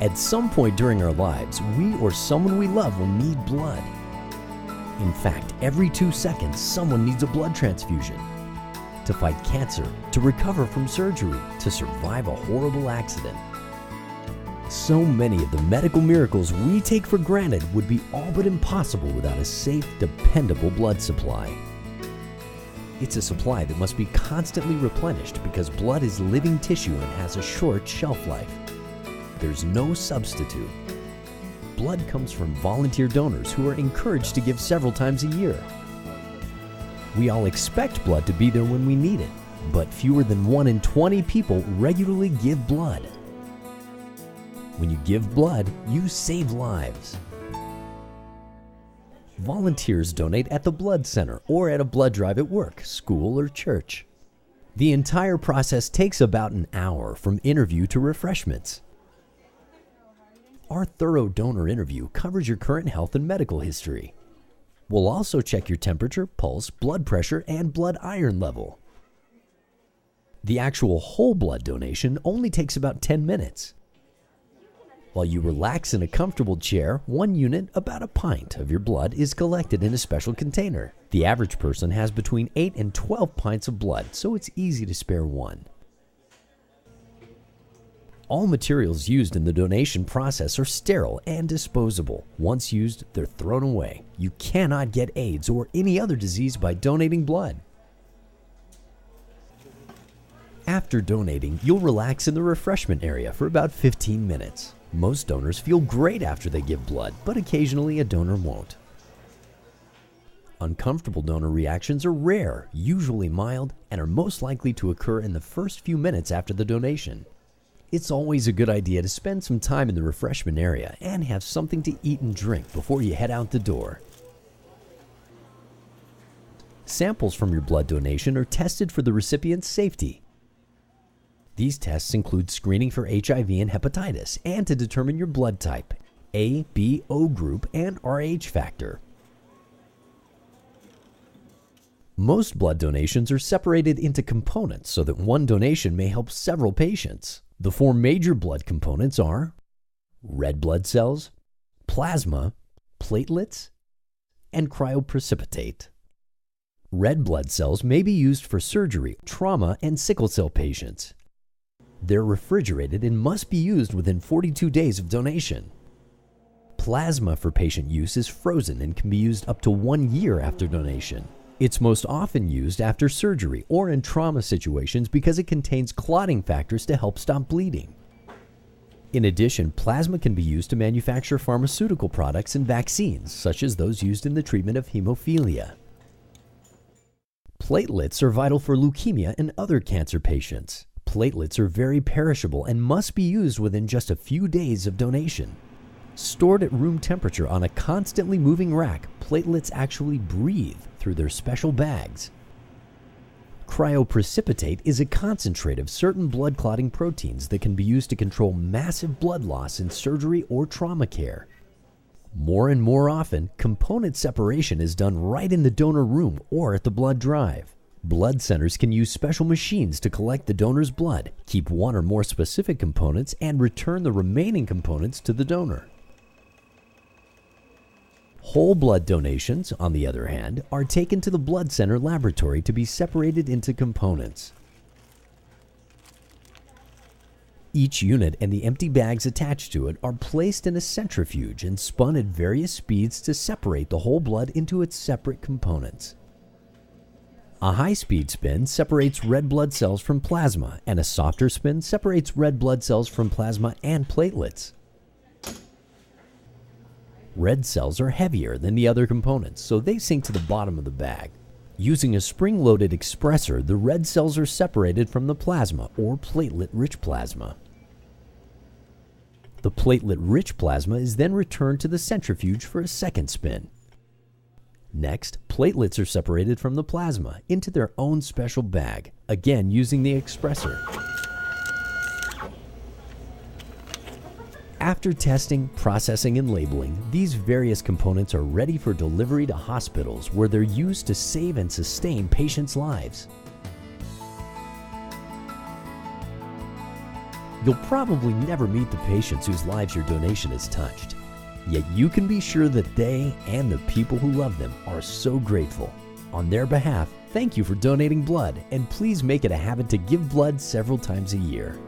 At some point during our lives, we or someone we love will need blood. In fact, every 2 seconds, someone needs a blood transfusion. To fight cancer, to recover from surgery, to survive a horrible accident. So many of the medical miracles we take for granted would be all but impossible without a safe, dependable blood supply. It's a supply that must be constantly replenished because blood is living tissue and has a short shelf life. There's no substitute. Blood comes from volunteer donors who are encouraged to give several times a year. We all expect blood to be there when we need it, but fewer than 1 in 20 people regularly give blood. When you give blood, you save lives. Volunteers donate at the blood center or at a blood drive at work, school, or church. The entire process takes about an hour from interview to refreshments. Our thorough donor interview covers your current health and medical history. We'll also check your temperature, pulse, blood pressure, and blood iron level. The actual whole blood donation only takes about 10 minutes. While you relax in a comfortable chair, 1 unit, about a pint, of your blood is collected in a special container. The average person has between 8 and 12 pints of blood, so it's easy to spare 1. All materials used in the donation process are sterile and disposable. Once used, they're thrown away. You cannot get AIDS or any other disease by donating blood. After donating, you'll relax in the refreshment area for about 15 minutes. Most donors feel great after they give blood, but occasionally a donor won't. Uncomfortable donor reactions are rare, usually mild, and are most likely to occur in the first few minutes after the donation. It's always a good idea to spend some time in the refreshment area and have something to eat and drink before you head out the door. Samples from your blood donation are tested for the recipient's safety. These tests include screening for HIV and hepatitis and to determine your blood type, A, B, O group, and Rh factor. Most blood donations are separated into components so that one donation may help several patients. The 4 major blood components are red blood cells, plasma, platelets, and cryoprecipitate. Red blood cells may be used for surgery, trauma, and sickle cell patients. They're refrigerated and must be used within 42 days of donation. Plasma for patient use is frozen and can be used up to 1 year after donation. It's most often used after surgery or in trauma situations because it contains clotting factors to help stop bleeding. In addition, plasma can be used to manufacture pharmaceutical products and vaccines, such as those used in the treatment of hemophilia. Platelets are vital for leukemia and other cancer patients. Platelets are very perishable and must be used within just a few days of donation. Stored at room temperature on a constantly moving rack, platelets actually breathe through their special bags. Cryoprecipitate is a concentrate of certain blood clotting proteins that can be used to control massive blood loss in surgery or trauma care. More and more often, component separation is done right in the donor room or at the blood drive. Blood centers can use special machines to collect the donor's blood, keep 1 or more specific components, and return the remaining components to the donor. Whole blood donations, on the other hand, are taken to the blood center laboratory to be separated into components. Each unit and the empty bags attached to it are placed in a centrifuge and spun at various speeds to separate the whole blood into its separate components. A high-speed spin separates red blood cells from plasma, and a softer spin separates red blood cells from plasma and platelets. Red cells are heavier than the other components, so they sink to the bottom of the bag. Using a spring-loaded expressor, the red cells are separated from the plasma, or platelet-rich plasma. The platelet-rich plasma is then returned to the centrifuge for a second spin. Next, platelets are separated from the plasma into their own special bag, again using the expressor. After testing, processing, and labeling, these various components are ready for delivery to hospitals where they're used to save and sustain patients' lives. You'll probably never meet the patients whose lives your donation has touched. Yet you can be sure that they and the people who love them are so grateful. On their behalf, thank you for donating blood, and please make it a habit to give blood several times a year.